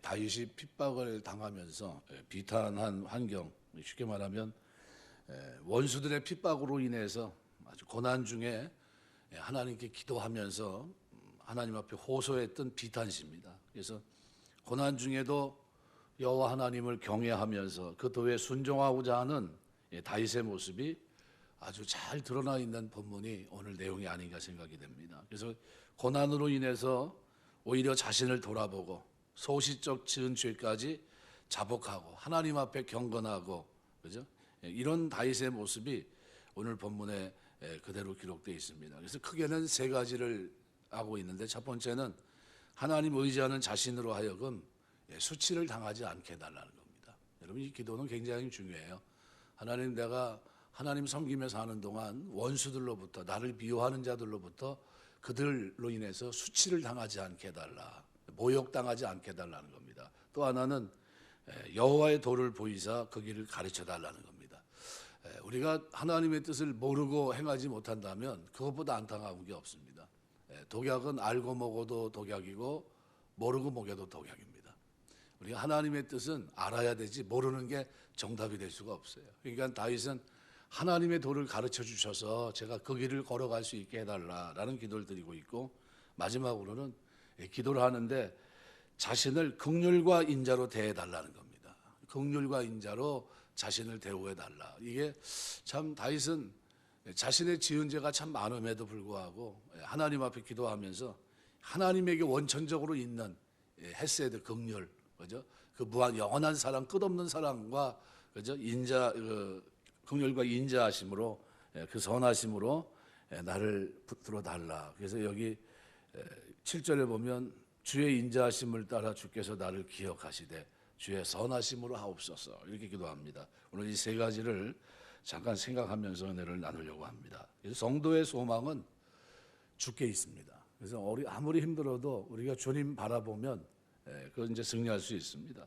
다윗이 핍박을 당하면서 비탄한 환경, 쉽게 말하면 원수들의 핍박으로 인해서 아주 고난 중에 하나님께 기도하면서 하나님 앞에 호소했던 비탄시입니다. 그래서 고난 중에도 여호와 하나님을 경외하면서 그 도에 순종하고자 하는 다윗의 모습이 아주 잘 드러나 있는 본문이 오늘 내용이 아닌가 생각이 됩니다. 그래서 고난으로 인해서 오히려 자신을 돌아보고 소시적 지은 죄까지 자복하고 하나님 앞에 경건하고, 그죠? 이런 다윗의 모습이 오늘 본문에 그대로 기록되어 있습니다. 그래서 크게는 세 가지를 하고 있는데, 첫 번째는 하나님 의지하는 자신으로 하여금 수치를 당하지 않게 해달라는 겁니다. 여러분, 이 기도는 굉장히 중요해요. 하나님, 내가 하나님 섬기며 사는 동안 원수들로부터, 나를 미워하는 자들로부터 그들로 인해서 수치를 당하지 않게 해달라, 모욕당하지 않게 해달라는 겁니다. 또 하나는 여호와의 도를 보이사 그 길을 가르쳐 달라는 겁니다. 우리가 하나님의 뜻을 모르고 행하지 못한다면 그것보다 안타까운 게 없습니다. 독약은 알고 먹어도 독약이고 모르고 먹여도 독약입니다. 우리가 하나님의 뜻은 알아야 되지 모르는 게 정답이 될 수가 없어요. 그러니까 다윗은 하나님의 도를 가르쳐 주셔서 제가 그 길을 걸어갈 수 있게 해달라라는 기도를 드리고 있고, 마지막으로는 기도를 하는데 자신을 긍휼과 인자로 대해달라는 겁니다. 긍휼과 인자로 자신을 대우해달라. 이게 참 다윗은 자신의 지은 죄가 참 많음에도 불구하고 하나님 앞에 기도하면서 하나님에게 원천적으로 있는 헤세드, 긍휼, 그죠? 그 무한 영원한 사랑, 끝없는 사랑과, 그죠? 인자, 긍휼과 인자하심으로, 그 선하심으로 나를 붙들어 달라. 그래서 여기 7절에 보면 주의 인자하심을 따라 주께서 나를 기억하시되 주의 선하심으로 하옵소서, 이렇게 기도합니다. 오늘 이 세 가지를 잠깐 생각하면서 은혜를 나누려고 합니다. 그래서 성도의 소망은 주께 있습니다. 그래서 아무리 힘들어도 우리가 주님 바라보면 그건 이제 승리할 수 있습니다.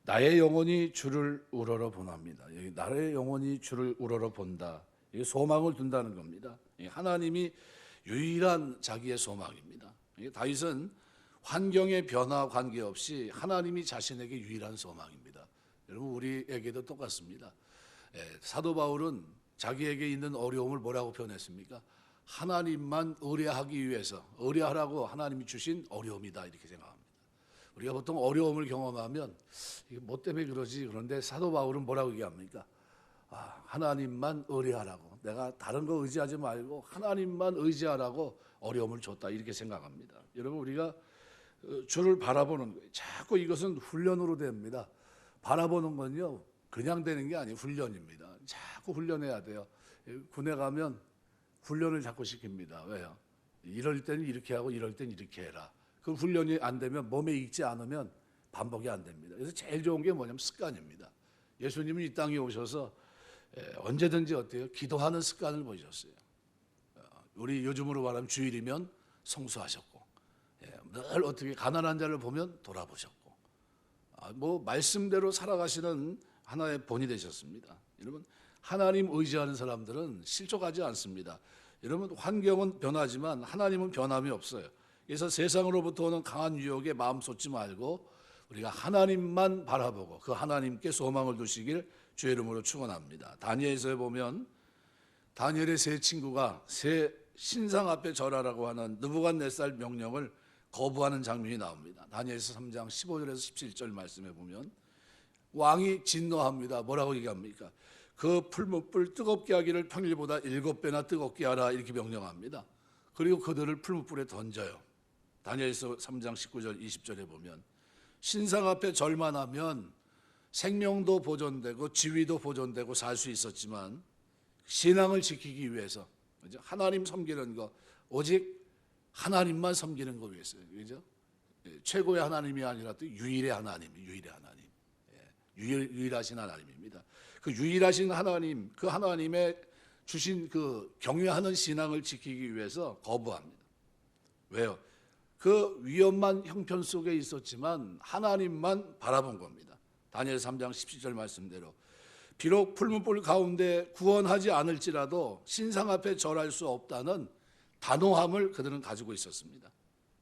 나의 영혼이 주를 우러러 보납니다. 여기 나의 영혼이 주를 우러러 본다. 이게 소망을 둔다는 겁니다. 하나님이 유일한 자기의 소망입니다. 다윗은 환경의 변화 관계없이 하나님이 자신에게 유일한 소망입니다. 여러분, 우리에게도 똑같습니다. 사도 바울은 자기에게 있는 어려움을 뭐라고 표현했습니까? 하나님만 의뢰하기 위해서, 의뢰하라고 하나님이 주신 어려움이다, 이렇게 생각합니다. 우리가 보통 어려움을 경험하면 이게 뭐 때문에 그러지? 그런데 사도 바울은 뭐라고 얘기합니까? 하나님만 의뢰하라고, 내가 다른 거 의지하지 말고 하나님만 의지하라고 어려움을 줬다, 이렇게 생각합니다. 여러분, 우리가 주를 바라보는 거예요. 자꾸 이것은 훈련으로 됩니다. 바라보는 건요, 그냥 되는 게 아니에요. 훈련입니다. 자꾸 훈련해야 돼요. 군에 가면 훈련을 자꾸 시킵니다. 왜요? 이럴 때는 이렇게 하고 이럴 때는 이렇게 해라. 그 훈련이 안 되면, 몸에 익지 않으면 반복이 안 됩니다. 그래서 제일 좋은 게 뭐냐면 습관입니다. 예수님은 이 땅에 오셔서 언제든지 어때요? 기도하는 습관을 보이셨어요. 우리 요즘으로 말하면 주일이면 성수하셨고, 늘 어떻게 가난한 자를 보면 돌아보셨고, 뭐 말씀대로 살아가시는 하나의 본이 되셨습니다. 여러분, 하나님 의지하는 사람들은 실족하지 않습니다. 여러분, 환경은 변하지만 하나님은 변함이 없어요. 그래서 세상으로부터 오는 강한 유혹에 마음 쏟지 말고 우리가 하나님만 바라보고 그 하나님께 소망을 두시길 주의 이름으로 축원합니다. 다니엘서에 보면 다니엘의 세 친구가 세 신상 앞에 절하라고 하는 느부갓네살 명령을 거부하는 장면이 나옵니다. 다니엘서 3장 15절에서 17절 말씀에 보면 왕이 진노합니다. 뭐라고 얘기합니까? 그 풀무불 뜨겁게 하기를 평일보다 7배나 뜨겁게 하라, 이렇게 명령합니다. 그리고 그들을 풀무불에 던져요. 다니엘서 3장 19절 20절에 보면 신상 앞에 절만 하면 생명도 보존되고 지위도 보존되고 살 수 있었지만 신앙을 지키기 위해서, 그죠? 하나님 섬기는 거, 오직 하나님만 섬기는 거 위해서, 그죠? 최고의 하나님이 아니라 또 유일의 하나님, 유일하신 하나님입니다. 그 유일하신 하나님, 그 하나님의 주신 그 경외하는 신앙을 지키기 위해서 거부합니다. 왜요? 그 위험한 형편 속에 있었지만 하나님만 바라본 겁니다. 다니엘 3장 17절 말씀대로 비록 풀무불 가운데 구원하지 않을지라도 신상 앞에 절할 수 없다는 단호함을 그들은 가지고 있었습니다.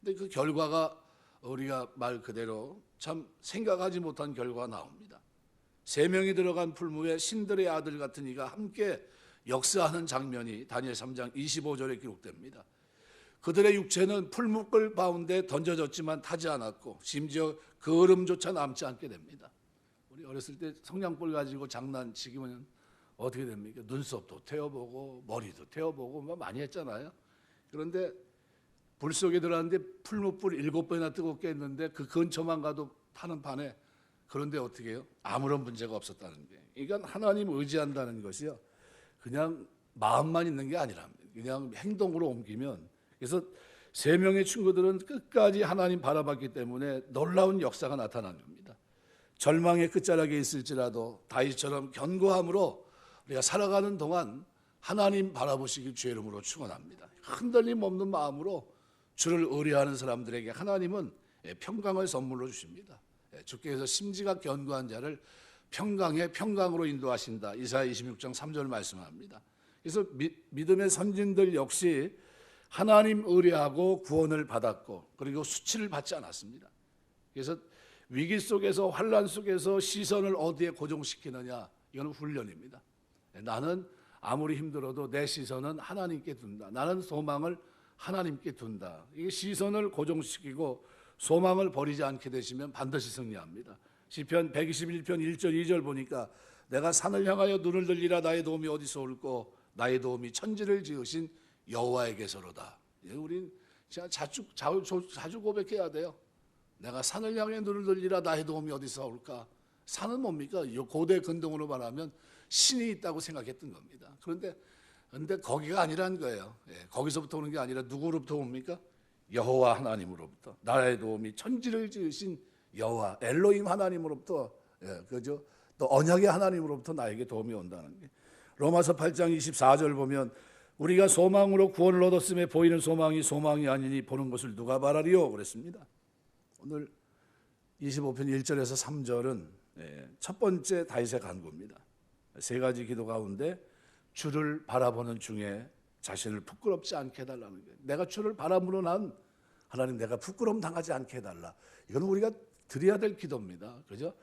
근데 그 결과가 우리가 말 그대로 참 생각하지 못한 결과가 나옵니다. 3명이 들어간 풀무에 신들의 아들 같은 이가 함께 역사하는 장면이 다니엘 3장 25절에 기록됩니다. 그들의 육체는 풀무불 가운데 던져졌지만 타지 않았고 심지어 그을음조차 남지 않게 됩니다. 우리 어렸을 때 성냥불 가지고 장난치기면 어떻게 됩니까? 눈썹도 태워보고 머리도 태워보고 뭐 많이 했잖아요. 그런데 불 속에 들어갔는데 풀무불 7번이나 뜨겁게 했는데 그 근처만 가도 타는 판에, 그런데 어떻게 해요? 아무런 문제가 없었다는 게. 이건 하나님 의지한다는 것이요, 그냥 마음만 있는 게 아니라 그냥 행동으로 옮기면. 그래서 3명의 친구들은 끝까지 하나님 바라봤기 때문에 놀라운 역사가 나타난 겁니다. 절망의 끝자락에 있을지라도 다윗처럼 견고함으로 우리가 살아가는 동안 하나님 바라보시길 주의 이름으로 축원합니다. 흔들림 없는 마음으로 주를 의뢰하는 사람들에게 하나님은 평강을 선물로 주십니다. 주께서 심지가 견고한 자를 평강에 평강으로 인도하신다. 이사야 26장 3절 말씀합니다. 그래서 믿음의 선진들 역시 하나님 의뢰하고 구원을 받았고 그리고 수치를 받지 않았습니다. 그래서 위기 속에서 환난 속에서 시선을 어디에 고정시키느냐, 이건 훈련입니다. 나는 아무리 힘들어도 내 시선은 하나님께 둔다. 나는 소망을 하나님께 둔다. 이 시선을 고정시키고 소망을 버리지 않게 되시면 반드시 승리합니다. 시편 121편 1절 2절 보니까 내가 산을 향하여 눈을 들리라 나의 도움이 어디서 올꼬 나의 도움이 천지를 지으신 여호와에게서로다. 우린 자주 고백해야 돼요. 내가 산을 향해 눈을 들리라 나의 도움이 어디서 올까? 산은 뭡니까? 고대 근동으로 말하면 신이 있다고 생각했던 겁니다. 그런데 거기가 아니란 거예요. 거기서부터 오는 게 아니라 누구로부터 옵니까? 여호와 하나님으로부터. 나의 도움이 천지를 지으신 여호와 엘로힘 하나님으로부터, 그죠? 또 언약의 하나님으로부터 나에게 도움이 온다는 게. 로마서 8장 24절 보면 우리가 소망으로 구원을 얻었음에 보이는 소망이 소망이 아니니 보는 것을 누가 바라리요? 그랬습니다. 오늘 25편 1절에서 3절은 첫 번째 다윗의 간구입니다. 3가지 기도 가운데 주를 바라보는 중에 자신을 부끄럽지 않게 해달라는 거예요. 내가 주를 바라보는 한 하나님 내가 부끄러움 당하지 않게 해달라. 이건 우리가 드려야 될 기도입니다. 그죠?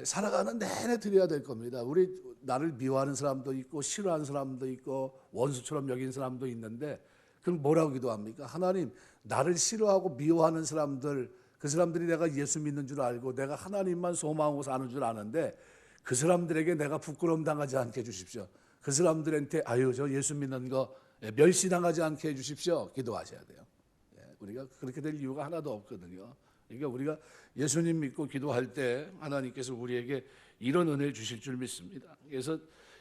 살아가는 내내 드려야 될 겁니다. 우리 나를 미워하는 사람도 있고 싫어하는 사람도 있고 원수처럼 여긴 사람도 있는데 그럼 뭐라고 기도합니까? 하나님, 나를 싫어하고 미워하는 사람들, 그 사람들이 내가 예수 믿는 줄 알고 내가 하나님만 소망하고 사는 줄 아는데 그 사람들에게 내가 부끄러움 당하지 않게 해주십시오. 그 사람들한테 아유 저 예수 믿는 거 멸시당하지 않게 해주십시오. 기도하셔야 돼요. 우리가 그렇게 될 이유가 하나도 없거든요. 그러니까 우리가 예수님 믿고 기도할 때 하나님께서 우리에게 이런 은혜를 주실 줄 믿습니다. 그래서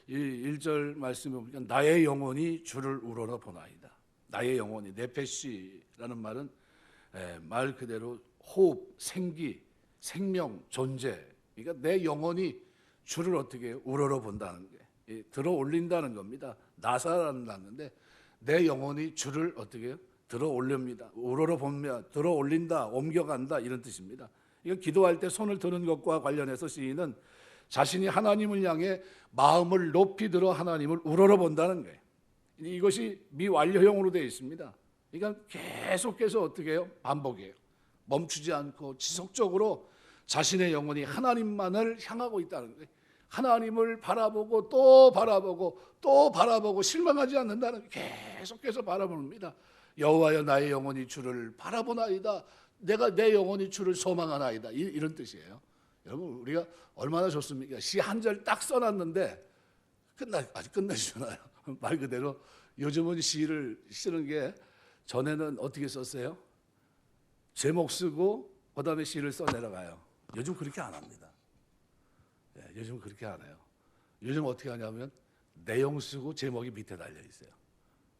1절 말씀에 보니까 나의 영혼이 주를 우러러 보나이다. 나의 영혼이, 네페시라는 말은 말 그대로 호흡, 생기, 생명, 존재. 그러니까 내 영혼이 주를 어떻게 해요? 우러러 본다는 게, 들어 올린다는 겁니다. 나사라는데 내 영혼이 주를 어떻게 해요? 들어 올립니다. 우러러 보면 들어 올린다, 옮겨간다 이런 뜻입니다. 이거 기도할 때 손을 드는 것과 관련해서 시인은 자신이 하나님을 향해 마음을 높이 들어 하나님을 우러러 본다는 거예요. 이것이 미완료형으로 되어 있습니다. 그러니까 계속해서 어떻게 해요? 반복해요. 멈추지 않고 지속적으로 자신의 영혼이 하나님만을 향하고 있다는 거예요. 하나님을 바라보고 또 바라보고 또 바라보고 실망하지 않는다는 거예요. 계속해서 바라봅니다. 여호와여 나의 영혼이 주를 바라보나이다. 내가 내 영혼이 주를 소망하나이다. 이런 뜻이에요. 여러분 우리가 얼마나 좋습니까? 시 한 절 딱 써놨는데 아직 끝나시잖아요. 말 그대로 요즘은 시를 쓰는 게 전에는 어떻게 썼어요? 제목 쓰고 그다음에 시를 써 내려가요. 요즘 그렇게 안 합니다. 요즘 그렇게 안 해요. 요즘 어떻게 하냐면 내용 쓰고 제목이 밑에 달려 있어요.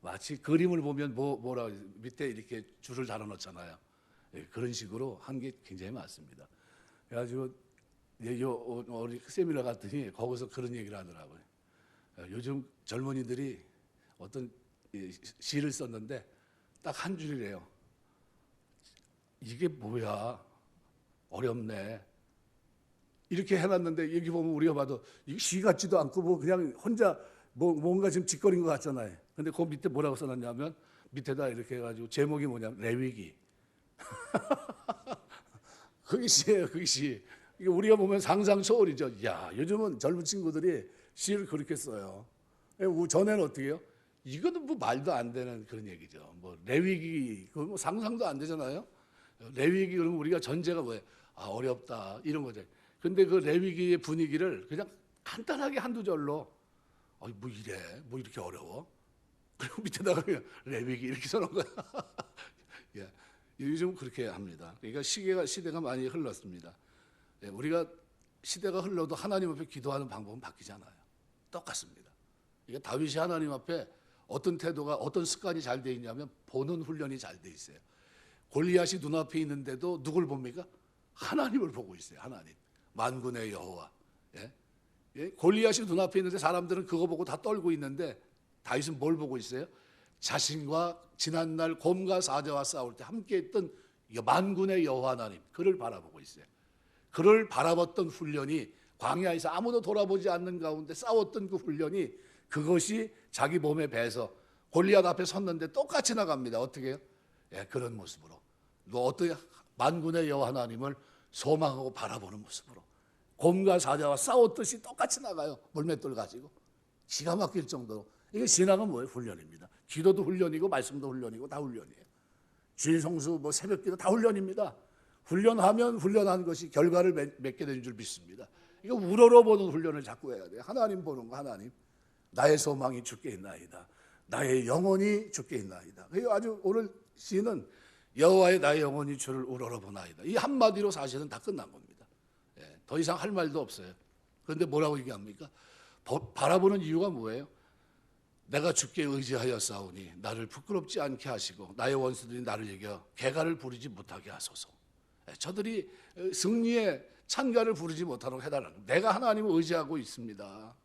마치 그림을 보면 뭐라 밑에 이렇게 줄을 달아 놓잖아요. 그런 식으로 한 게 굉장히 많습니다. 그래가지고 우리 세미나 갔더니 거기서 그런 얘기를 하더라고요. 요즘 젊은이들이 어떤 시를 썼는데 딱 한 줄이래요. 이게 뭐야? 어렵네. 이렇게 해놨는데 여기 보면 우리가 봐도 이게 시 같지도 않고 뭐 그냥 혼자 뭔가 지금 짓거린 것 같잖아요. 근데 그 밑에 뭐라고 써놨냐면 밑에다 이렇게 해가지고 제목이 뭐냐면 레위기. 그게 시예요, 그게 시. 이게 우리가 보면 상상 초월이죠. 야, 요즘은 젊은 친구들이 시를 그렇게 써요. 전에는 어떻게 해요? 이거는 뭐 말도 안 되는 그런 얘기죠. 뭐 레위기, 그거 뭐 상상도 안 되잖아요. 레위기 그러면 우리가 전제가 뭐예요? 아, 어렵다 이런 거죠. 근데 그 레위기의 분위기를 그냥 간단하게 한두 절로 뭐 이래, 뭐 이렇게 어려워? 그리고 밑에다가 그냥 레위기 이렇게 써놓은 거야. 예, 요즘 그렇게 합니다. 그러니까 시대가 많이 흘렀습니다. 예, 우리가 시대가 흘러도 하나님 앞에 기도하는 방법은 바뀌지 않아요. 똑같습니다. 이게 다윗이 하나님 앞에 어떤 태도가 어떤 습관이 잘 돼 있냐면 보는 훈련이 잘 돼 있어요. 골리앗이 눈앞에 있는데도 누굴 봅니까? 하나님을 보고 있어요. 하나님. 만군의 여호와. 예? 예? 골리앗이 눈앞에 있는데 사람들은 그거 보고 다 떨고 있는데 다윗은 뭘 보고 있어요? 자신과 지난날 곰과 사자와 싸울 때 함께했던 만군의 여호와 하나님, 그를 바라보고 있어요. 그를 바라봤던 훈련이 광야에서 아무도 돌아보지 않는 가운데 싸웠던 그 훈련이 그것이 자기 몸에 배서 골리앗 앞에 섰는데 똑같이 나갑니다. 어떻게 해요? 예, 그런 모습으로. 어떻게 만군의 여호와 하나님을 소망하고 바라보는 모습으로 곰과 사자와 싸웠듯이 똑같이 나가요. 물맷돌 가지고. 기가 막힐 정도로. 이게 신앙은 뭐예요? 훈련입니다. 기도도 훈련이고 말씀도 훈련이고 다 훈련이에요. 주일 성수, 뭐 새벽기도 다 훈련입니다. 훈련하면 훈련한 것이 결과를 맺게 되는 줄 믿습니다. 이거 우러러보는 훈련을 자꾸 해야 돼요. 하나님 보는 거, 하나님. 나의 소망이 주께 있나이다. 나의 영혼이 주께 있나이다. 그리고 아주 오늘 시는 여호와의 나의 영혼이 주를 우러러보나이다. 이 한마디로 사실은 다 끝난 겁니다. 예, 더 이상 할 말도 없어요. 그런데 뭐라고 얘기합니까? 바라보는 이유가 뭐예요? 내가 주께 의지하여 싸우니 나를 부끄럽지 않게 하시고 나의 원수들이 나를 이겨 개가를 부르지 못하게 하소서. 저들이 승리의 찬가를 부르지 못하도록 해달라는, 내가 하나님을 의지하고 있습니다.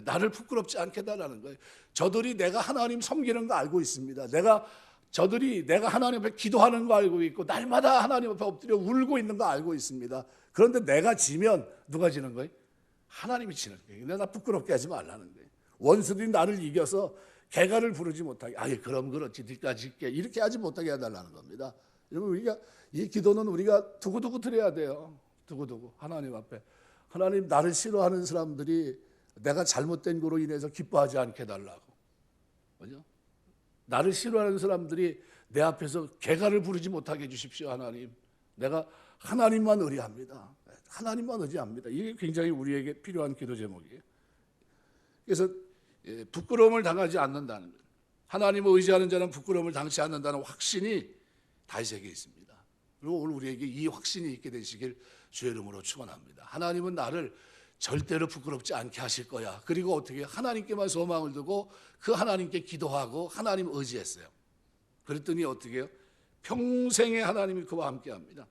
나를 부끄럽지 않게 해달라는 거예요. 저들이 내가 하나님 섬기는 거 알고 있습니다. 저들이 내가 하나님 앞에 기도하는 거 알고 있고 날마다 하나님 앞에 엎드려 울고 있는 거 알고 있습니다. 그런데 내가 지면 누가 지는 거예요? 하나님이 지는 거예요. 나 부끄럽게 하지 말라는 거예요. 원수들이 나를 이겨서 개가를 부르지 못하게, 그럼 그렇지, 니가 질게, 이렇게 하지 못하게 해달라는 겁니다. 여러분, 우리가 이 기도는 우리가 두고두고 드려야 돼요. 두고두고 하나님 앞에. 하나님, 나를 싫어하는 사람들이 내가 잘못된 거로 인해서 기뻐하지 않게 해달라고. 그죠? 나를 싫어하는 사람들이 내 앞에서 개가를 부르지 못하게 해주십시오. 하나님, 내가 하나님만 의뢰합니다. 하나님만 의지합니다. 이게 굉장히 우리에게 필요한 기도 제목이에요. 그래서 부끄러움을 당하지 않는다는 거예요. 하나님을 의지하는 자는 부끄러움을 당치 않는다는 확신이 다윗에게 있습니다. 그리고 오늘 우리에게 이 확신이 있게 되시길 주의 이름으로 축원합니다. 하나님은 나를 절대로 부끄럽지 않게 하실 거야. 그리고 어떻게 하나님께만 소망을 두고 그 하나님께 기도하고 하나님 의지했어요. 그랬더니 어떻게 해요? 평생에 하나님이 그와 함께합니다.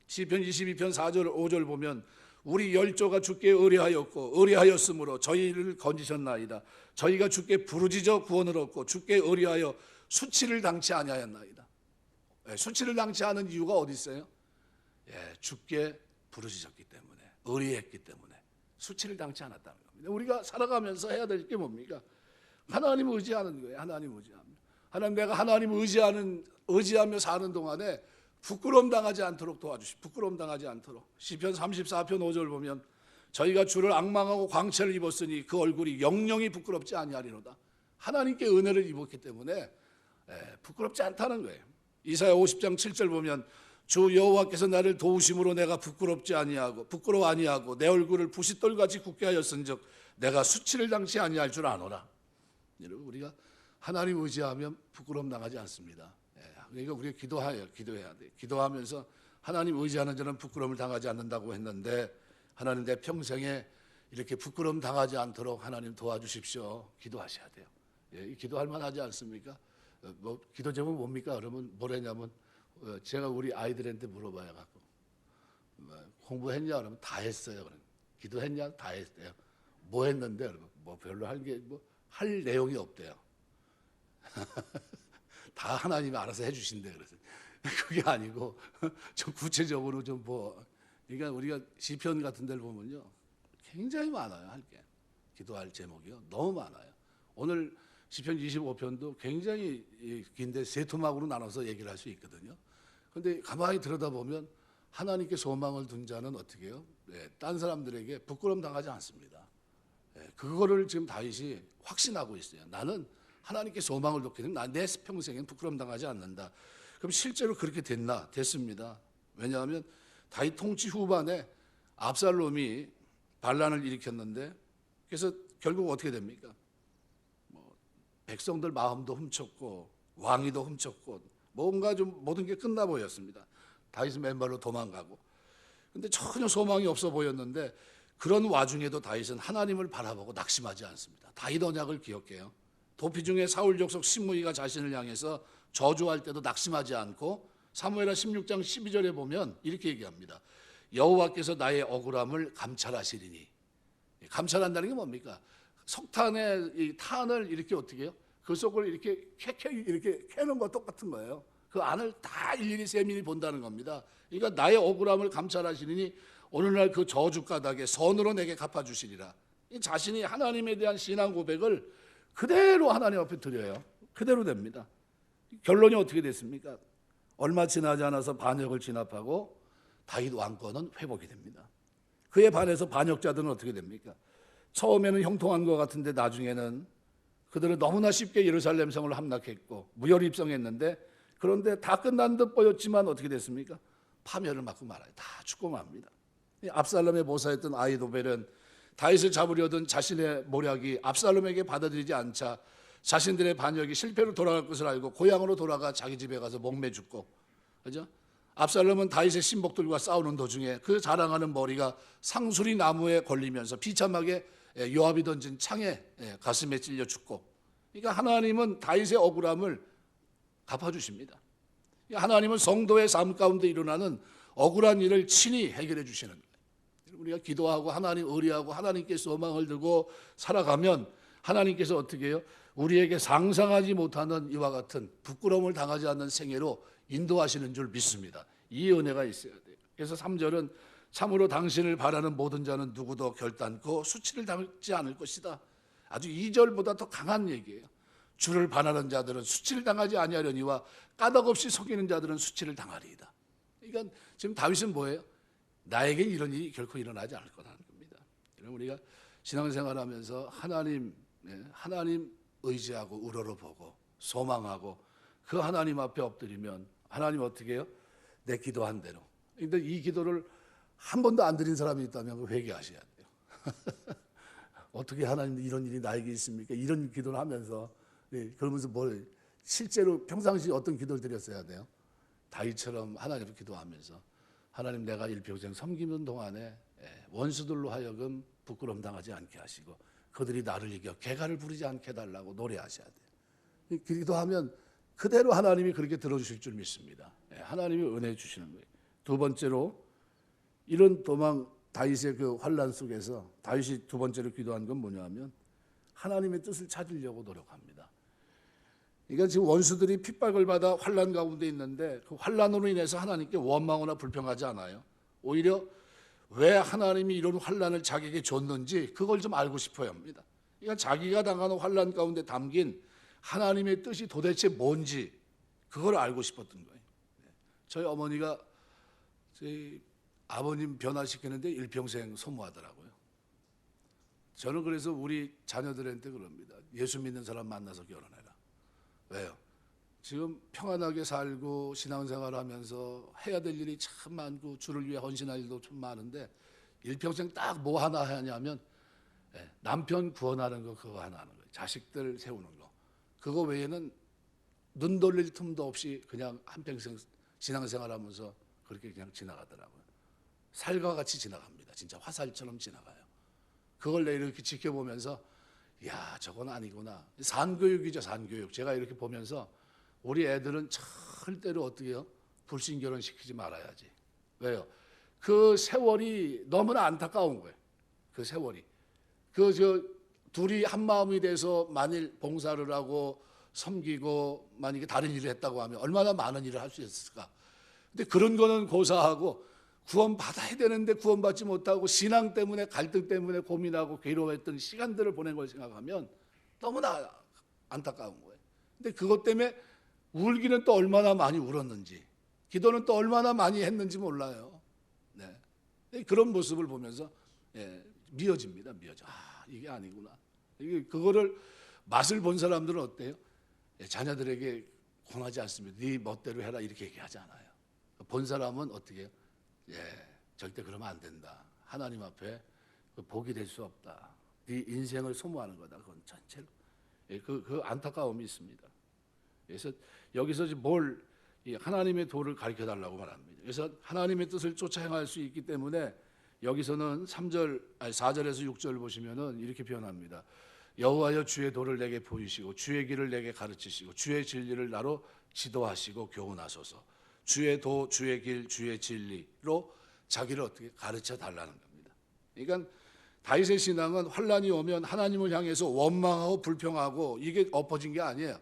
시편 22편 4절 5절 보면 우리 열조가 주께 의뢰하였으므로 저희를 건지셨나이다. 저희가 주께 부르짖어 구원을 얻고 주께 의뢰하여 수치를 당치 아니하였나이다. 수치를 당치 않은 이유가 어디 있어요? 주께 부르짖었기 때문에, 의뢰했기 때문에 수치를 당치 않았다는 겁니다. 우리가 살아가면서 해야 될 게 뭡니까? 하나님을 의지하는 거예요. 하나님을 의지하면. 내가 하나님을 의지하며 사는 동안에 부끄러움 당하지 않도록 도와주십시오. 부끄러움 당하지 않도록. 시편 34편 5절 보면 저희가 주를 앙망하고 광채를 입었으니 그 얼굴이 영영이 부끄럽지 아니하리로다. 하나님께 은혜를 입었기 때문에 부끄럽지 않다는 거예요. 이사야 50장 7절 보면 주 여호와께서 나를 도우심으로 내가 부끄러워 아니하고 내 얼굴을 부싯돌같이 굳게 하였은즉 내가 수치를 당치 아니할 줄 아노라. 여러분, 우리가 하나님 의지하면 부끄러움 당하지 않습니다. 그러니까 우리가 기도해야 돼. 기도하면서 하나님 의지하는 자는 부끄러움을 당하지 않는다고 했는데 하나님 내 평생에 이렇게 부끄러움 당하지 않도록 하나님 도와주십시오. 기도하셔야 돼요. 기도할 만하지 않습니까? 기도 제목 뭡니까? 그러면 뭐랬냐면 제가 우리 아이들한테 물어봐요. 갖고 공부했냐? 그러면 다 했어요. 그러면 기도했냐? 다 했대요. 뭐 했는데? 그러면 별로 할 내용이 없대요. 다 하나님이 알아서 해주신대. 그래서 그게 아니고 좀 구체적으로 좀 그러니까 우리가 시편 같은 데를 보면요 굉장히 많아요. 할 게, 기도할 제목이요 너무 많아요. 오늘 시편 25편도 굉장히 긴데 세 토막으로 나눠서 얘기를 할 수 있거든요. 그런데 가만히 들여다보면 하나님께 소망을 둔 자는 어떻게 해요? 딴 사람들에게 부끄러움 당하지 않습니다. 그거를 지금 다윗이 확신하고 있어요. 나는 하나님께 소망을 놓게 되면 내 평생엔 부끄러움 당하지 않는다. 그럼 실제로 그렇게 됐나? 됐습니다. 왜냐하면 다윗 통치 후반에 압살롬이 반란을 일으켰는데, 그래서 결국 어떻게 됩니까? 백성들 마음도 훔쳤고 왕위도 훔쳤고 뭔가 좀 모든 게 끝나 보였습니다. 다윗은 맨발로 도망가고. 근데 전혀 소망이 없어 보였는데, 그런 와중에도 다윗은 하나님을 바라보고 낙심하지 않습니다. 다윗 언약을 기억해요. 도피 중에 사울 족속 시므이가 자신을 향해서 저주할 때도 낙심하지 않고, 사무엘하 16장 12절에 보면 이렇게 얘기합니다. 여호와께서 나의 억울함을 감찰하시리니. 감찰한다는 게 뭡니까? 석탄의 이 탄을 이렇게 어떻게 해요? 그 속을 이렇게 이렇게 캐는 거 똑같은 거예요. 그 안을 다 일일이 세밀히 본다는 겁니다. 그러니까 나의 억울함을 감찰하시니 오늘날 그 저주 가닥에 선으로 내게 갚아주시리라. 자신이 하나님에 대한 신앙 고백을 그대로 하나님 앞에 드려요. 그대로 됩니다. 결론이 어떻게 됐습니까? 얼마 지나지 않아서 반역을 진압하고 다윗 왕권은 회복이 됩니다. 그에 반해서 반역자들은 어떻게 됩니까? 처음에는 형통한 것 같은데 나중에는 그들은 너무나 쉽게 예루살렘 성을 함락했고 무혈 입성했는데, 그런데 다 끝난 듯 보였지만 어떻게 됐습니까? 파멸을 맞고 말아요. 다 죽고 맙니다. 압살롬의 모사였던 아히도벨은 다윗을 잡으려던 자신의 모략이 압살롬에게 받아들이지 않자 자신들의 반역이 실패로 돌아갈 것을 알고 고향으로 돌아가 자기 집에 가서 목매 죽고, 그죠? 압살롬은 다윗의 신복들과 싸우는 도중에 그 자랑하는 머리가 상수리 나무에 걸리면서 비참하게 요압이 던진 창에 가슴에 찔려 죽고. 그러니까 하나님은 다윗의 억울함을 갚아주십니다. 하나님은 성도의 삶 가운데 일어나는 억울한 일을 친히 해결해 주시는 거예요. 우리가 기도하고 하나님 의리하고 하나님께 소망을 들고 살아가면 하나님께서 어떻게 해요? 우리에게 상상하지 못하는 이와 같은 부끄러움을 당하지 않는 생애로 인도하시는 줄 믿습니다. 이 은혜가 있어야 돼요. 그래서 3절은 참으로 당신을 바라는 모든 자는 누구도 결단코 수치를 당하지 않을 것이다. 아주 2절보다 더 강한 얘기예요. 주를 바라는 자들은 수치를 당하지 아니하려니와 까닭없이 속이는 자들은 수치를 당하리이다. 그러니까 지금 다윗은 뭐예요? 나에게 이런 일이 결코 일어나지 않을 거라는 겁니다. 우리가 신앙생활하면서 하나님 의지하고 우러러보고 소망하고 그 하나님 앞에 엎드리면 하나님 어떻게 해요? 내 기도한 대로. 그런데 이 기도를 한 번도 안 드린 사람이 있다면 회개하셔야 돼요. 어떻게 하나님 이런 일이 나에게 있습니까? 이런 기도를 하면서 그러면서 뭘 실제로 평상시 어떤 기도를 드렸어야 돼요? 다윗처럼 하나님을 기도하면서 하나님 내가 일평생 섬기는 동안에 원수들로 하여금 부끄러움 당하지 않게 하시고 그들이 나를 이겨 개가를 부리지 않게 해달라고 노래하셔야 돼요. 기도하면 그대로 하나님이 그렇게 들어주실 줄 믿습니다. 하나님이 은혜 주시는 거예요. 두 번째로 이런 도망 다윗의 그 환난 속에서 다윗이 두 번째로 기도한 건 뭐냐면 하나님의 뜻을 찾으려고 노력합니다. 그러니까 지금 원수들이 핍박을 받아 환난 가운데 있는데 그 환난으로 인해서 하나님께 원망하거나 불평하지 않아요. 오히려 왜 하나님이 이런 환난을 자기에게 줬는지 그걸 좀 알고 싶어야 합니다. 그러니까 자기가 당하는 환난 가운데 담긴 하나님의 뜻이 도대체 뭔지 그걸 알고 싶었던 거예요. 저희 어머니가 저희 아버님 변화시키는데 일평생 소모하더라고요. 저는 그래서 우리 자녀들한테 그럽니다. 예수 믿는 사람 만나서 결혼해라. 왜요? 지금 평안하게 살고 신앙생활하면서 해야 될 일이 참 많고 주를 위해 헌신할 일도 좀 많은데 일평생 딱 뭐 하나 하냐면 남편 구원하는 거 그거 하나 하는 거예요. 자식들 세우는 거. 그거 외에는 눈 돌릴 틈도 없이 그냥 한평생 신앙생활하면서 그렇게 그냥 지나가더라고요. 살과 같이 지나갑니다. 진짜 화살처럼 지나가요. 그걸 내가 이렇게 지켜보면서 야 저건 아니구나. 산교육이죠. 산교육. 제가 이렇게 보면서 우리 애들은 절대로 어떻게 해요? 불신결혼 시키지 말아야지. 왜요? 그 세월이 너무나 안타까운 거예요. 그 세월이. 둘이 한 마음이 돼서 만일 봉사를 하고 섬기고 만약에 다른 일을 했다고 하면 얼마나 많은 일을 할 수 있을까. 근데 그런 거는 고사하고 구원받아야 되는데 구원받지 못하고 신앙 때문에 갈등 때문에 고민하고 괴로워했던 시간들을 보낸 걸 생각하면 너무나 안타까운 거예요. 근데 그것 때문에 울기는 또 얼마나 많이 울었는지 기도는 또 얼마나 많이 했는지 몰라요. 그런 모습을 보면서 미어집니다. 미어져. 이게 아니구나. 이게 그거를 맛을 본 사람들은 어때요? 자녀들에게 권하지 않습니다. 네 멋대로 해라 이렇게 얘기하지 않아요. 본 사람은 어떻게 해요? 절대 그러면 안 된다. 하나님 앞에 복이 될 수 없다. 네 인생을 소모하는 거다. 그건 전체로. 그 안타까움이 있습니다. 그래서 여기서 뭘 하나님의 도를 가르쳐 달라고 말합니다. 그래서 하나님의 뜻을 쫓아 행할 수 있기 때문에 여기서는 4절에서 6절 보시면은 이렇게 표현합니다. 여호와여 주의 도를 내게 보이시고 주의 길을 내게 가르치시고 주의 진리를 나로 지도하시고 교훈하소서. 주의 도, 주의 길, 주의 진리로 자기를 어떻게 가르쳐 달라는 겁니다. 그러니까 다윗의 신앙은 환란이 오면 하나님을 향해서 원망하고 불평하고 이게 엎어진 게 아니에요.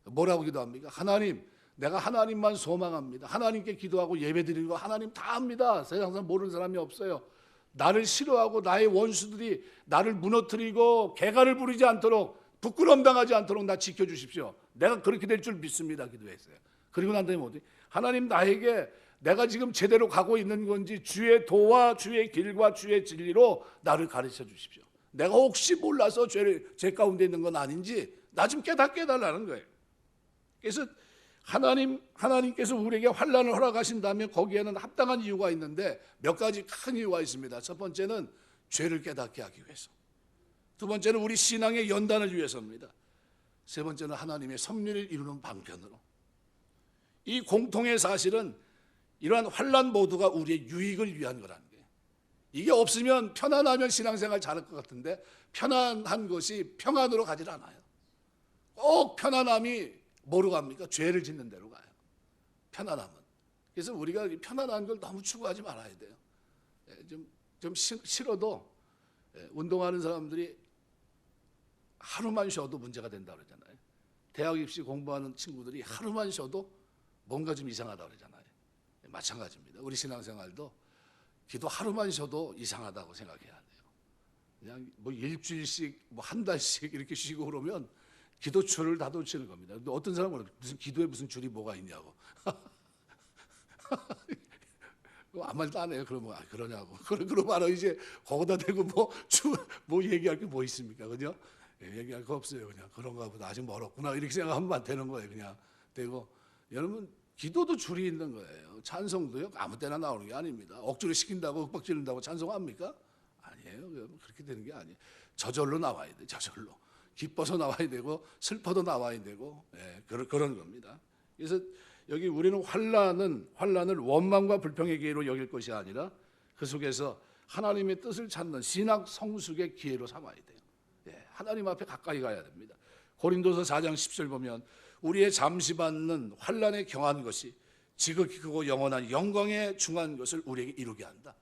뭐라고 기도합니까? 하나님, 내가 하나님만 소망합니다. 하나님께 기도하고 예배드리는 거 하나님 다 합니다. 세상 사람 모르는 사람이 없어요. 나를 싫어하고 나의 원수들이 나를 무너뜨리고 개가를 부리지 않도록 부끄러움 당하지 않도록 나 지켜주십시오. 내가 그렇게 될 줄 믿습니다. 기도했어요. 그리고 난 다음에 뭐지? 하나님 나에게 내가 지금 제대로 가고 있는 건지 주의 도와 주의 길과 주의 진리로 나를 가르쳐 주십시오. 내가 혹시 몰라서 제 가운데 있는 건 아닌지 나 좀 깨닫게 해달라는 거예요. 그래서 하나님께서 우리에게 환난을 허락하신다면 거기에는 합당한 이유가 있는데 몇 가지 큰 이유가 있습니다. 첫 번째는 죄를 깨닫게 하기 위해서. 두 번째는 우리 신앙의 연단을 위해서입니다. 세 번째는 하나님의 섭리를 이루는 방편으로. 이 공통의 사실은 이러한 환난 모두가 우리의 유익을 위한 거라는 거예요. 이게 없으면 편안하면 신앙생활 잘할 것 같은데 편안한 것이 평안으로 가질 않아요. 꼭 편안함이 뭐로 갑니까? 죄를 짓는 대로 가요. 편안함은. 그래서 우리가 편안한 걸 너무 추구하지 말아야 돼요. 좀 싫어도 운동하는 사람들이 하루만 쉬어도 문제가 된다 그러잖아요. 대학 입시 공부하는 친구들이 하루만 쉬어도 뭔가 좀 이상하다 그러잖아요. 마찬가지입니다. 우리 신앙생활도 기도 하루만 쉬어도 이상하다고 생각해야 돼요. 그냥 뭐 일주일씩 뭐 한 달씩 이렇게 쉬고 그러면 기도 줄을 다 놓치는 겁니다. 근데 어떤 사람은 무슨 기도에 무슨 줄이 뭐가 있냐고. 아무 말도 안 해요. 그러면 그러냐고. 그러면 이제 거기다 대고 뭐 얘기할 게 뭐 있습니까, 그죠? 얘기할 거 없어요. 그냥 그런가 보다 아직 멀었구나 이렇게 생각하면 안 되는 거예요. 그냥 되고 여러분 기도도 줄이 있는 거예요. 찬송도요 아무 때나 나오는 게 아닙니다. 억지로 시킨다고 윽박 지른다고 찬송합니까? 아니에요. 그렇게 되는 게 아니에요. 저절로 나와야 돼. 저절로. 기뻐서 나와야 되고 슬퍼도 나와야 되고 그런 겁니다. 그래서 여기 우리는 환난을 원망과 불평의 기회로 여길 것이 아니라 그 속에서 하나님의 뜻을 찾는 신학 성숙의 기회로 삼아야 돼요. 하나님 앞에 가까이 가야 됩니다. 고린도서 4장 10절 보면 우리의 잠시 받는 환난에 경한 것이 지극히 크고 영원한 영광에 중한 것을 우리에게 이루게 한다.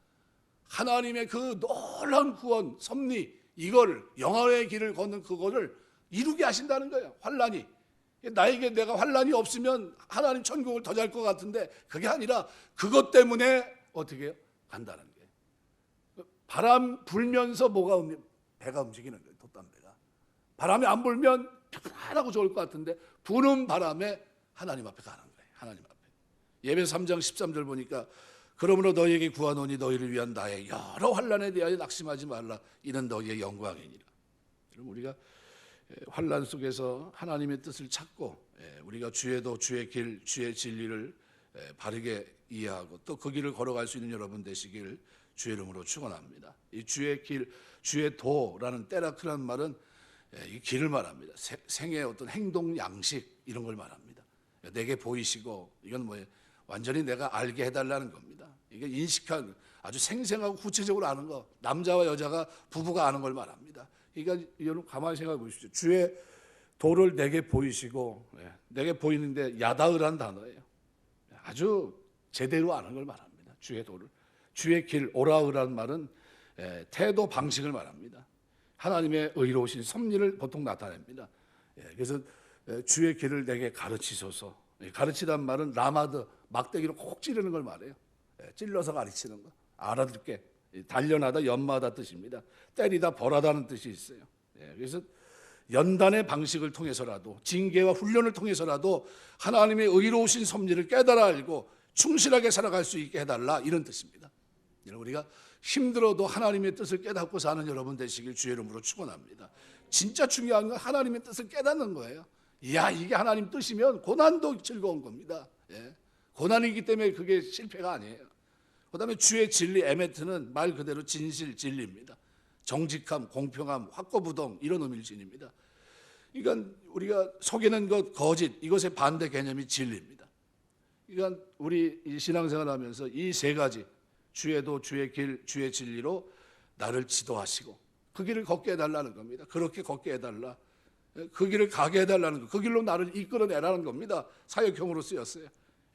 하나님의 그 놀라운 구원, 섭리 이거를 영화의 길을 걷는 그거를 이루게 하신다는 거예요. 환난이 나에게 내가 환난이 없으면 하나님 천국을 더 잘 것 같은데 그게 아니라 그것 때문에 어떻게 해요? 간다는 거예요. 바람 불면서 배가 움직이는 거예요. 돛담배가 바람이 안 불면 편안하고 좋을 것 같은데 부는 바람에 하나님 앞에 가는 거예요. 하나님 앞에. 예배서 3장 13절 보니까 그러므로 너희에게 구하노니 너희를 위한 나의 여러 환난에 대하여 낙심하지 말라. 이는 너희의 영광이니라. 여러분 우리가 환난 속에서 하나님의 뜻을 찾고 우리가 주의 도, 주의 길, 주의 진리를 바르게 이해하고 또 그 길을 걸어갈 수 있는 여러분 되시길 주의 이름으로 축원합니다. 이 주의 길, 주의 도라는 때라크라는 말은 이 길을 말합니다. 생의 어떤 행동 양식 이런 걸 말합니다. 내게 보이시고 이건 뭐예요? 완전히 내가 알게 해달라는 겁니다. 이게 인식한 아주 생생하고 구체적으로 아는 거. 남자와 여자가 부부가 아는 걸 말합니다. 그러니까 여러분 가만히 생각해 보십시오. 주의 도를 내게 보이시고 내게 보이는데 야다으라는 단어예요. 아주 제대로 아는 걸 말합니다. 주의 도를. 주의 길 오라으라는 말은 태도 방식을 말합니다. 하나님의 의로우신 섭리를 보통 나타냅니다. 그래서 주의 길을 내게 가르치소서. 가르치란 말은 라마드 막대기로 콕 찌르는 걸 말해요. 찔러서 가르치는 거. 알아듣게 단련하다 연마하다 뜻입니다. 때리다 벌하다는 뜻이 있어요. 그래서 연단의 방식을 통해서라도 징계와 훈련을 통해서라도 하나님의 의로우신 섭리를 깨달아 알고 충실하게 살아갈 수 있게 해달라 이런 뜻입니다. 우리가 힘들어도 하나님의 뜻을 깨닫고 사는 여러분 되시길 주의 이름으로 축원합니다. 진짜 중요한 건 하나님의 뜻을 깨닫는 거예요. 이야, 이게 하나님 뜻이면 고난도 즐거운 겁니다. 예. 고난이기 때문에 그게 실패가 아니에요. 그다음에 주의 진리, 에메트는 말 그대로 진실, 진리입니다. 정직함, 공평함, 확고부동 이런 의미를 지닙니다. 그러니까 우리가 속이는 것, 거짓 이것의 반대 개념이 진리입니다. 그러니까 우리 신앙생활하면서 이 세 가지 주의 도, 주의 길, 주의 진리로 나를 지도하시고 그 길을 걷게 해달라는 겁니다. 그렇게 걷게 해달라. 그 길을 가게 해달라는 거. 그 길로 나를 이끌어내라는 겁니다. 사역형으로 쓰였어요.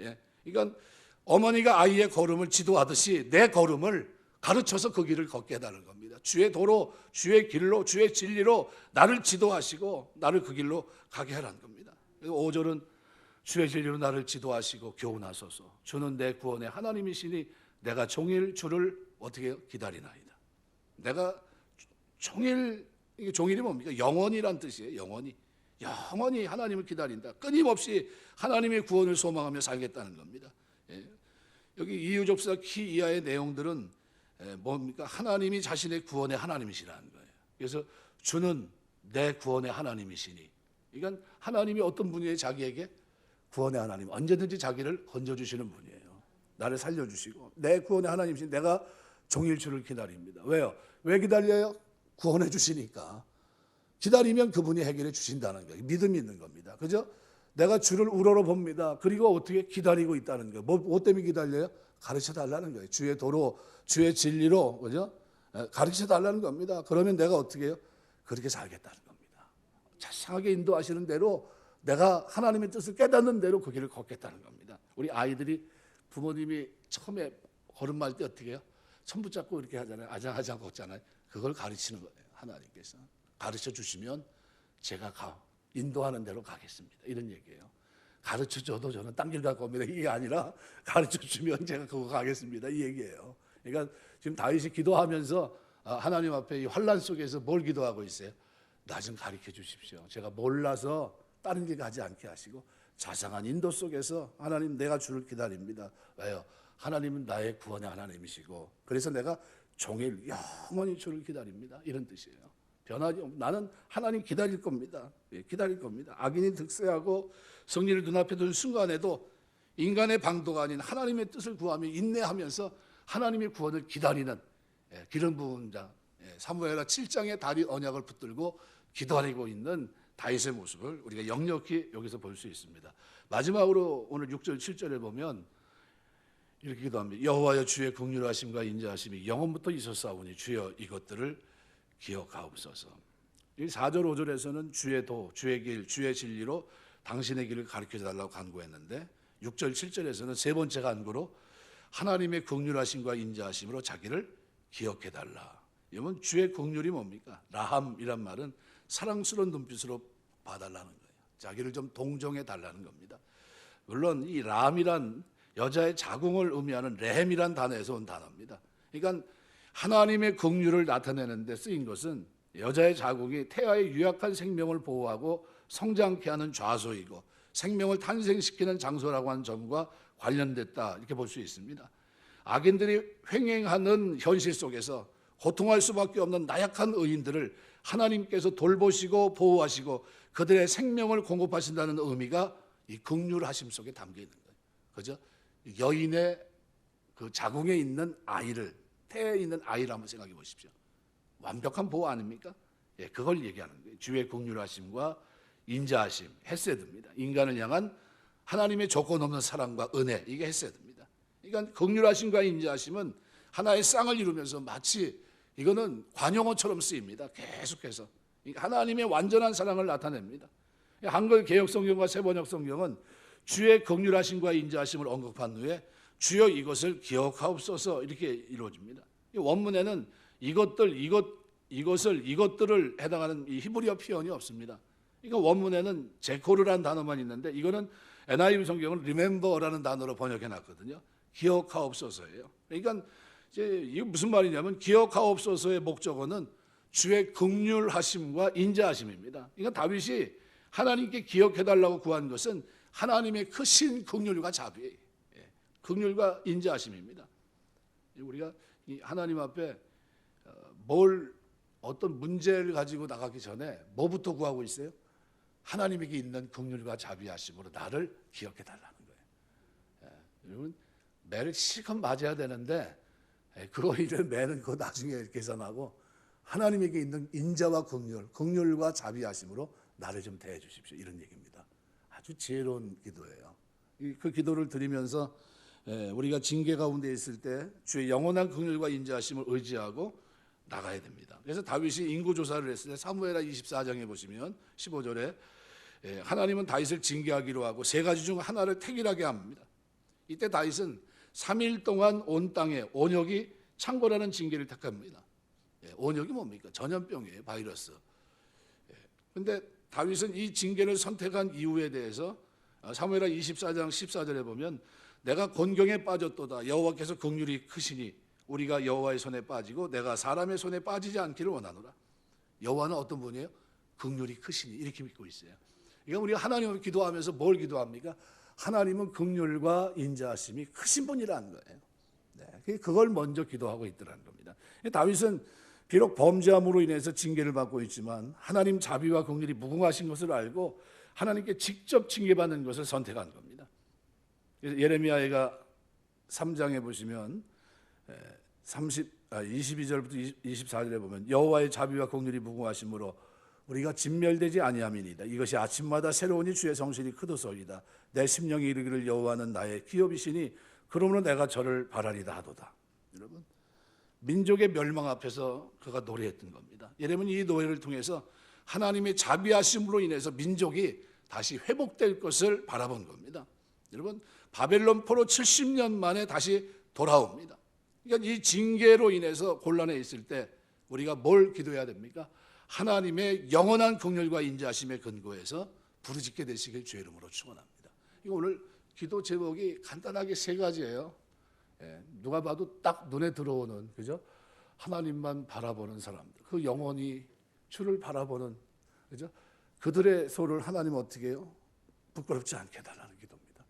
예. 그러니까 어머니가 아이의 걸음을 지도하듯이 내 걸음을 가르쳐서 그 길을 걷게 해달라는 겁니다. 주의 도로, 주의 길로, 주의 진리로 나를 지도하시고 나를 그 길로 가게 하라는 겁니다. 5절은 주의 진리로 나를 지도하시고 교훈하소서. 주는 내 구원의 하나님이시니 내가 종일 주를 어떻게 기다리나이다. 내가 종일, 이게 종일이 뭡니까? 영원이란 뜻이에요. 영원히 하나님을 기다린다. 끊임없이 하나님의 구원을 소망하며 살겠다는 겁니다. 예. 여기 이유접사 키 이하의 내용들은 뭡니까? 하나님이 자신의 구원의 하나님이시라는 거예요. 그래서 주는 내 구원의 하나님이시니, 그러니까 하나님이 어떤 분이에요? 자기에게 구원의 하나님, 언제든지 자기를 건져주시는 분이에요. 나를 살려주시고 내 구원의 하나님이시니 내가 종일 주를 기다립니다. 왜요? 왜 기다려요? 구원해 주시니까. 기다리면 그분이 해결해 주신다는 거예요. 믿음이 있는 겁니다. 그죠? 내가 주를 우러러 봅니다. 그리고 어떻게 기다리고 있다는 거예요. 뭐 때문에 기다려요? 가르쳐 달라는 거예요. 주의 도로, 주의 진리로, 그죠? 가르쳐 달라는 겁니다. 그러면 내가 어떻게 해요? 그렇게 살겠다는 겁니다. 자상하게 인도하시는 대로 내가 하나님의 뜻을 깨닫는 대로 그 길을 걷겠다는 겁니다. 우리 아이들이 부모님이 처음에 걸음말 때 어떻게 해요? 손 붙잡고 이렇게 하잖아요. 아장아장 걷잖아요. 그걸 가르치는 거예요. 하나님께서 가르쳐 주시면 제가 인도하는 대로 가겠습니다. 이런 얘기예요. 가르쳐 줘도 저는 딴 길 갈 겁니다. 이게 아니라 가르쳐 주면 제가 그거 가겠습니다. 이 얘기예요. 그러니까 지금 다윗이 기도하면서 하나님 앞에 이 환난 속에서 뭘 기도하고 있어요? 나 좀 가르쳐 주십시오. 제가 몰라서 다른 길 가지 않게 하시고 자상한 인도 속에서 하나님 내가 주를 기다립니다. 왜요? 하나님은 나의 구원의 하나님이시고 그래서 내가 종일 영원히 주를 기다립니다. 이런 뜻이에요. 변하지 나는 하나님 기다릴 겁니다. 예, 기다릴 겁니다. 악인이 득세하고 승리를 눈앞에 둔 순간에도 인간의 방도가 아닌 하나님의 뜻을 구하며 인내하면서 하나님의 구원을 기다리는 기름 부은 자 사무엘하 7장의 다리 언약을 붙들고 기다리고 있는 다윗의 모습을 우리가 역력히 여기서 볼 수 있습니다. 마지막으로 오늘 6절 7절에 보면 이렇게 기도합니다. 여호와여 주의 긍휼하심과 인자하심이 영원부터 있었사오니 주여 이것들을 기억하옵소서. 4절 5절에서는 주의 도, 주의 길, 주의 진리로 당신의 길을 가르쳐달라고 간구했는데 6절 7절에서는 세 번째 간구로 하나님의 긍휼하심과 인자하심으로 자기를 기억해달라. 이건 주의 긍휼이 뭡니까? 라함이란 말은 사랑스러운 눈빛으로 봐달라는 거예요. 자기를 좀 동정해달라는 겁니다. 물론 이 람이란 여자의 자궁을 의미하는 레헴이란 단어에서 온 단어입니다. 그러니까 하나님의 긍휼을 나타내는 데 쓰인 것은 여자의 자궁이 태아의 유약한 생명을 보호하고 성장케 하는 좌소이고 생명을 탄생시키는 장소라고 하는 점과 관련됐다 이렇게 볼 수 있습니다. 악인들이 횡행하는 현실 속에서 고통할 수밖에 없는 나약한 의인들을 하나님께서 돌보시고 보호하시고 그들의 생명을 공급하신다는 의미가 이 긍휼하심 속에 담겨 있는 거예요. 그죠? 여인의 그 자궁에 있는 아이를 태에 있는 아이를 한번 생각해 보십시오. 완벽한 보호 아닙니까? 예, 그걸 얘기하는 거예요. 주의 긍휼하심과 인자하심, 헤세드입니다. 인간을 향한 하나님의 조건 없는 사랑과 은혜, 이게 헤세드입니다. 그러니까 긍휼하심과 인자하심은 하나의 쌍을 이루면서 마치 이거는 관용어처럼 쓰입니다. 계속해서 하나님의 완전한 사랑을 나타냅니다. 한글 개역성경과 세번역성경은 주의 긍휼하심과 인자하심을 언급한 후에 주여 이것을 기억하옵소서 이렇게 이루어집니다. 원문에는 이것들을 해당하는 이 히브리어 표현이 없습니다. 그러니까 원문에는 제코르라는 단어만 있는데 이거는 NIV 성경은 remember라는 단어로 번역해 놨거든요. 기억하옵소서예요. 그러니까 이게 무슨 말이냐면 기억하옵소서의 목적어는 주의 긍휼하심과 인자하심입니다. 그러니까 다윗이 하나님께 기억해달라고 구한 것은 하나님의 크신 긍휼과 자비, 긍휼과 인자하심입니다. 우리가 이 하나님 앞에 어떤 문제를 가지고 나가기 전에 뭐부터 구하고 있어요? 하나님에게 있는 긍휼과 자비하심으로 나를 기억해 달라는 거예요. 여러분 매를 실컷 맞아야 되는데 그거 이제 매는 그거 나중에 계산하고 하나님에게 있는 인자와 긍휼과 자비하심으로 나를 좀 대해 주십시오. 이런 얘기입니다. 아주 지혜로운 기도예요. 그 기도를 드리면서 우리가 징계 가운데 있을 때 주의 영원한 긍휼과 인자하심을 의지하고 나가야 됩니다. 그래서 다윗이 인구 조사를 했을 때 사무엘하 24장에 보시면 15절에 하나님은 다윗을 징계하기로 하고 세 가지 중 하나를 택일하게 합니다. 이때 다윗은 3일 동안 온 땅에 온역이 창궐하는 징계를 택합니다. 온역이 뭡니까? 전염병이에요. 바이러스. 그런데 다윗은 이 징계를 선택한 이유에 대해서 사무엘하 24장 14절에 보면 내가 곤경에 빠졌도다. 여호와께서 긍휼이 크시니 우리가 여호와의 손에 빠지고 내가 사람의 손에 빠지지 않기를 원하노라. 여호와는 어떤 분이에요? 긍휼이 크시니 이렇게 믿고 있어요. 그러니까 우리가 하나님을 기도하면서 뭘 기도합니까? 하나님은 긍휼과 인자하심이 크신 분이라는 거예요. 네, 그걸 먼저 기도하고 있더라는 겁니다. 다윗은 비록 범죄함으로 인해서 징계를 받고 있지만 하나님 자비와 긍휼이 무궁하신 것을 알고 하나님께 직접 징계받는 것을 선택한 겁니다. 예레미야가 3장에 보시면 22절부터 24절에 보면 여호와의 자비와 긍휼이 무궁하심으로 우리가 진멸되지 아니함이니이다. 이것이 아침마다 새로우니 주의 성실이 크도소이다. 내 심령이 이르기를 여호와는 나의 기업이시니 그러므로 내가 저를 바라리다 하도다. 여러분 민족의 멸망 앞에서 그가 노래했던 겁니다. 예레미야는 이 노래를 통해서 하나님의 자비하심으로 인해서 민족이 다시 회복될 것을 바라본 겁니다. 여러분 바벨론 포로 70년 만에 다시 돌아옵니다. 그러니까 이 징계로 인해서 곤란해 있을 때 우리가 뭘 기도해야 됩니까? 하나님의 영원한 긍휼과 인자하심에 근거해서 부르짖게 되시길 주의 이름으로 축원합니다. 이거 오늘 기도 제목이 간단하게 세 가지예요. 누가 봐도 딱 눈에 들어오는, 그죠? 하나님만 바라보는 사람들, 그 영원히 주를 바라보는, 그죠? 그들의 소를 하나님 어떻게 해요? 부끄럽지 않게 해달라는 기도입니다.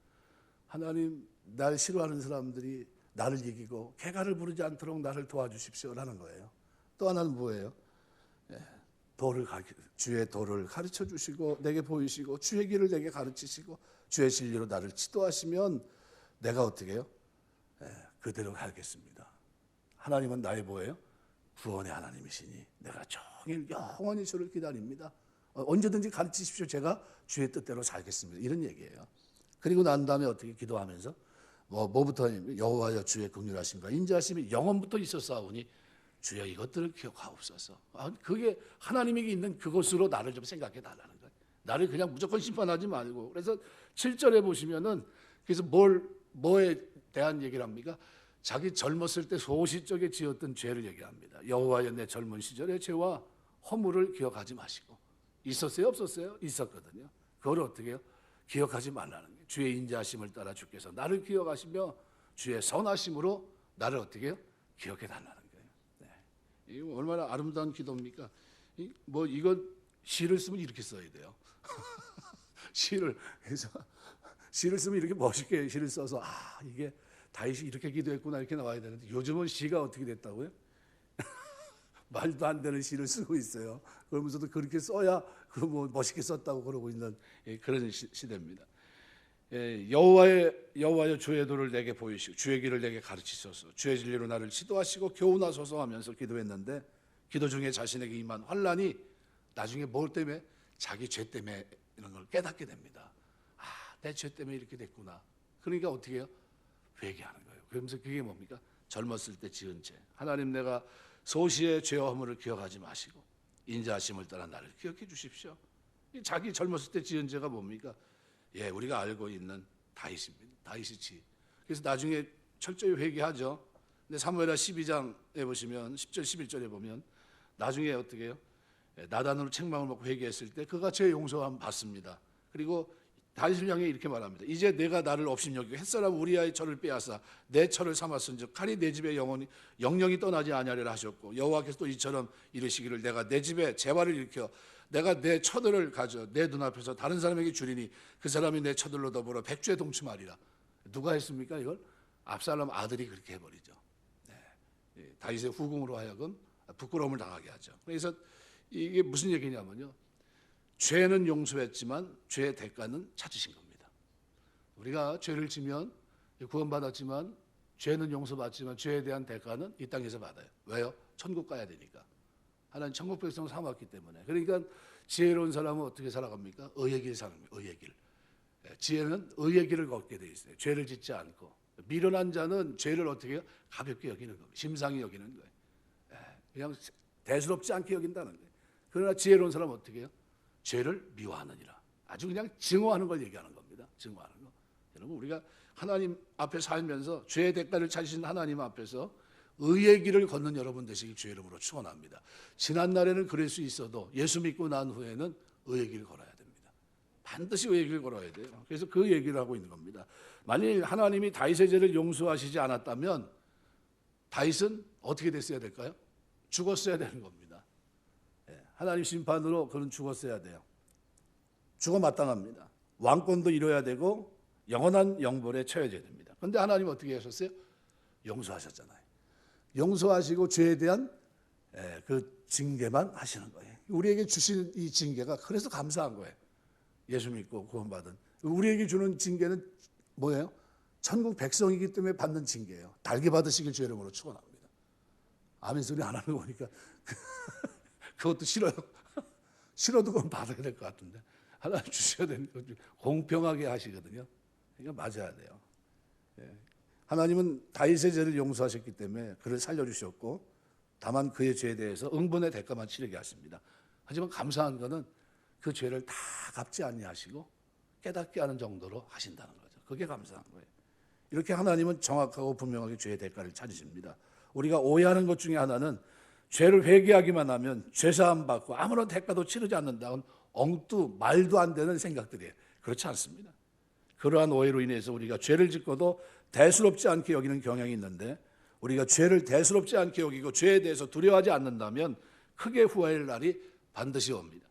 하나님, 날 싫어하는 사람들이 나를 이기고 개가를 부르지 않도록 나를 도와주십시오라는 거예요. 또 하나는 뭐예요? 주의 도를 가르쳐 주시고 내게 보이시고 주의 길을 내게 가르치시고 주의 진리로 나를 지도하시면 내가 어떻게 해요? 그대로 가겠습니다. 하나님은 나의 뭐예요? 구원의 하나님이시니 내가 종일 영원히 주를 기다립니다. 언제든지 가르치십시오. 제가 주의 뜻대로 살겠습니다. 이런 얘기예요. 그리고 난 다음에 어떻게 기도하면서 뭐부터 여호와여 주의 긍휼하심과 인자하심이 영원부터 있었사오니 주여 이것들을 기억하옵소서. 그게 하나님에게 있는 그것으로 나를 좀 생각해 달라는 거예요. 나를 그냥 무조건 심판하지 말고. 그래서 7절에 보시면은 그래서 뭐에 대한 얘기를 합니까? 자기 젊었을 때 소시적에 지었던 죄를 얘기합니다. 여호와여 내 젊은 시절의 죄와 허물을 기억하지 마시고. 있었어요? 없었어요? 있었거든요. 그걸 어떻게 해요? 기억하지 말라는 거예요. 주의 인자하심을 따라 주께서 나를 기억하시며 주의 선하심으로 나를 어떻게 해요? 기억해 달라는 거예요. 네. 이거 얼마나 아름다운 기도입니까? 이거 시를 쓰면 이렇게 써야 돼요. 그래서 시를 쓰면 이렇게 멋있게 시를 써서 이게 다윗이 이렇게 기도했구나 이렇게 나와야 되는데 요즘은 시가 어떻게 됐다고요? 말도 안 되는 시를 쓰고 있어요. 그러면서도 그렇게 써야 멋있게 썼다고 그러고 있는 그런 시대입니다. 여호와여 주의 도를 내게 보이시고 주의 길을 내게 가르치소서. 주의 진리로 나를 지도하시고 교훈하소서 하면서 기도했는데 기도 중에 자신에게 임한 환난이 나중에 뭘 때문에? 자기 죄 때문에 이런 걸 깨닫게 됩니다. 내 죄 때문에 이렇게 됐구나. 그러니까 어떻게 해요? 회개하는 거예요. 그러면서 그게 뭡니까? 젊었을 때 지은 죄. 하나님 내가 소시의 죄와 허물을 기억하지 마시고 인자하심을 따라 나를 기억해 주십시오. 자기 젊었을 때 지은 죄가 뭡니까? 우리가 알고 있는 다윗입니다. 다윗이지. 그래서 나중에 철저히 회개하죠. 근데 사무엘하 12장에 보시면 10절 11절에 보면 나중에 어떻게 해요? 나단으로 책망을 먹고 회개했을 때 그가 제 용서함 받습니다. 그리고 다윗을 향해 이렇게 말합니다. 이제 내가 나를 업신여기고 햇사람 우리아의 철을 빼앗아 내 철을 삼았은즉 칼이 내 집에 영영이 떠나지 아니하리라 하셨고 여호와께서 또 이처럼 이르시기를 내가 내 집에 재발을 일으켜 내가 내 처들을 가져 내 눈앞에서 다른 사람에게 주리니 그 사람이 내 처들로 더불어 백주에 동침하리라. 누가 했습니까 이걸? 압살롬 아들이 그렇게 해버리죠. 네. 다윗의 후궁으로 하여금 부끄러움을 당하게 하죠. 그래서 이게 무슨 얘기냐면요, 죄는 용서했지만 죄의 대가는 찾으신 겁니다. 우리가 죄를 지면 구원받았지만 죄는 용서받지만 죄에 대한 대가는 이 땅에서 받아요. 왜요? 천국 가야 되니까. 하나님 천국 백성 삼았기 때문에. 그러니까 지혜로운 사람은 어떻게 살아갑니까? 의의 길 사는 거예요. 의의 길. 지혜는 의의 길을 걷게 돼 있어요. 죄를 짓지 않고. 미련한 자는 죄를 어떻게 해요? 가볍게 여기는 거예요. 심상히 여기는 거예요. 그냥 대수롭지 않게 여긴다는 거예요. 그러나 지혜로운 사람은 어떻게 해요? 죄를 미워하느니라. 아주 그냥 증오하는 걸 얘기하는 겁니다. 증오하는 거. 여러분, 우리가 하나님 앞에 살면서 죄의 대가를 찾으신 하나님 앞에서 의의 길을 걷는 여러분 되시길 주의 이름으로 축원합니다. 지난 날에는 그럴 수 있어도 예수 믿고 난 후에는 의의 길을 걸어야 됩니다. 반드시 의의 길을 걸어야 돼요. 그래서 그 얘기를 하고 있는 겁니다. 만일 하나님이 다윗의 죄를 용서하시지 않았다면 다윗은 어떻게 됐어야 될까요? 죽었어야 되는 겁니다. 하나님 심판으로 그는 죽었어야 돼요. 죽어 마땅합니다. 왕권도 이뤄야 되고 영원한 영벌에 처해져야 됩니다. 그런데 하나님 어떻게 하셨어요? 용서하셨잖아요. 용서하시고 죄에 대한 그 징계만 하시는 거예요. 우리에게 주신 이 징계가 그래서 감사한 거예요. 예수 믿고 구원받은 우리에게 주는 징계는 뭐예요? 천국 백성이기 때문에 받는 징계예요. 달게 받으시길 주의 이름으로 축원합니다. 아멘 소리 안 하는 거 보니까 그것도 싫어요. 싫어도 그건 받아야 될 것 같은데 하나님 주셔야 되는 거 공평하게 하시거든요. 그러니까 맞아야 돼요. 하나님은 다윗의 죄를 용서하셨기 때문에 그를 살려주셨고 다만 그의 죄에 대해서 응분의 대가만 치르게 하십니다. 하지만 감사한 것은 그 죄를 다 갚지 아니하시고 깨닫게 하는 정도로 하신다는 거죠. 그게 감사한 거예요. 이렇게 하나님은 정확하고 분명하게 죄의 대가를 찾으십니다. 우리가 오해하는 것 중에 하나는 죄를 회개하기만 하면 죄사함 받고 아무런 대가도 치르지 않는다는 엉뚱 말도 안 되는 생각들이에요. 그렇지 않습니다. 그러한 오해로 인해서 우리가 죄를 짓고도 대수롭지 않게 여기는 경향이 있는데 우리가 죄를 대수롭지 않게 여기고 죄에 대해서 두려워하지 않는다면 크게 후회할 날이 반드시 옵니다.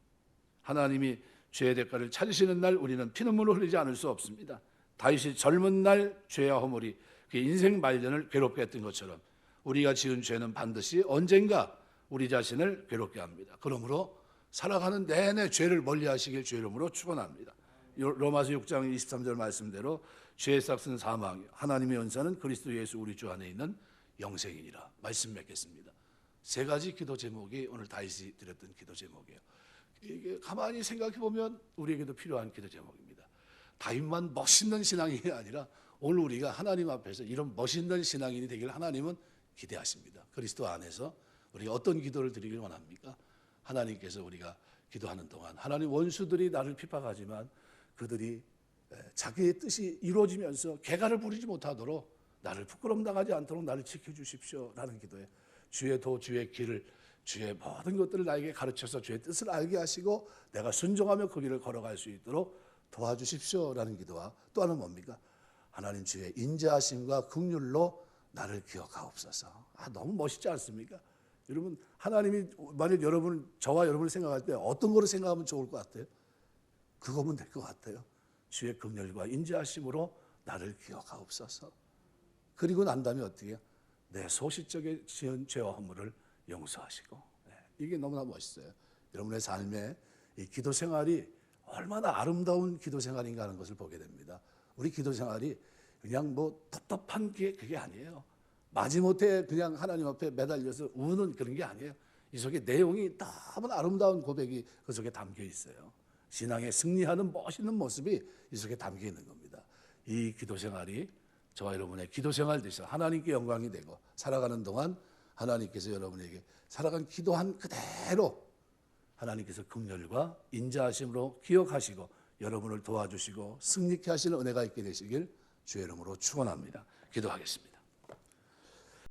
하나님이 죄의 대가를 찾으시는 날 우리는 피눈물을 흘리지 않을 수 없습니다. 다윗이 젊은 날 죄와 허물이 그 인생 말년을 괴롭게 했던 것처럼 우리가 지은 죄는 반드시 언젠가 우리 자신을 괴롭게 합니다. 그러므로 살아가는 내내 죄를 멀리하시길 주의 이름으로 축원합니다. 로마서 6장 23절 말씀대로 죄의 삭은 사망이요 하나님의 연사는 그리스도 예수 우리 주 안에 있는 영생이니라 말씀 맺겠습니다. 세 가지 기도 제목이 오늘 다윗이 드렸던 기도 제목이에요. 이게 가만히 생각해 보면 우리에게도 필요한 기도 제목입니다. 다윗만 멋있는 신앙인이 아니라 오늘 우리가 하나님 앞에서 이런 멋있는 신앙인이 되길 하나님은 기대하십니다. 그리스도 안에서 우리가 어떤 기도를 드리길 원합니까? 하나님께서 우리가 기도하는 동안 하나님 원수들이 나를 핍박하지만 그들이 자기의 뜻이 이루어지면서 개가를 부리지 못하도록 나를 부끄럼 당하지 않도록 나를 지켜주십시오 라는 기도에 주의 도 주의 길을 주의 모든 것들을 나에게 가르쳐서 주의 뜻을 알게 하시고 내가 순종하며 그 길을 걸어갈 수 있도록 도와주십시오 라는 기도와 또 하나는 뭡니까? 하나님 주의 인자하심과 긍휼로 나를 기억하옵소서. 너무 멋있지 않습니까? 여러분 하나님이 만약 저와 여러분을 생각할 때 어떤 거로 생각하면 좋을 것 같아요? 그거면 될 것 같아요. 주의 긍휼과 인자하심으로 나를 기억하옵소서. 그리고 난 다음에 어떻게 해요? 내 소시적에 지은 죄와 허물을 용서하시고. 이게 너무나 멋있어요. 여러분의 삶에 이 기도 생활이 얼마나 아름다운 기도 생활인가 하는 것을 보게 됩니다. 우리 기도 생활이 그냥 뭐 텁텁한 게 그게 아니에요. 마지못해 그냥 하나님 앞에 매달려서 우는 그런 게 아니에요. 이 속에 내용이 너무나 아름다운 고백이 그 속에 담겨 있어요. 신앙에 승리하는 멋있는 모습이 이 속에 담겨 있는 겁니다. 이 기도 생활이 저와 여러분의 기도 생활 되셔 하나님께 영광이 되고 살아가는 동안 하나님께서 여러분에게 살아간 기도한 그대로 하나님께서 긍휼과 인자하심으로 기억하시고 여러분을 도와주시고 승리케 하시는 은혜가 있게 되시길 주의 이름으로 축원합니다. 기도하겠습니다.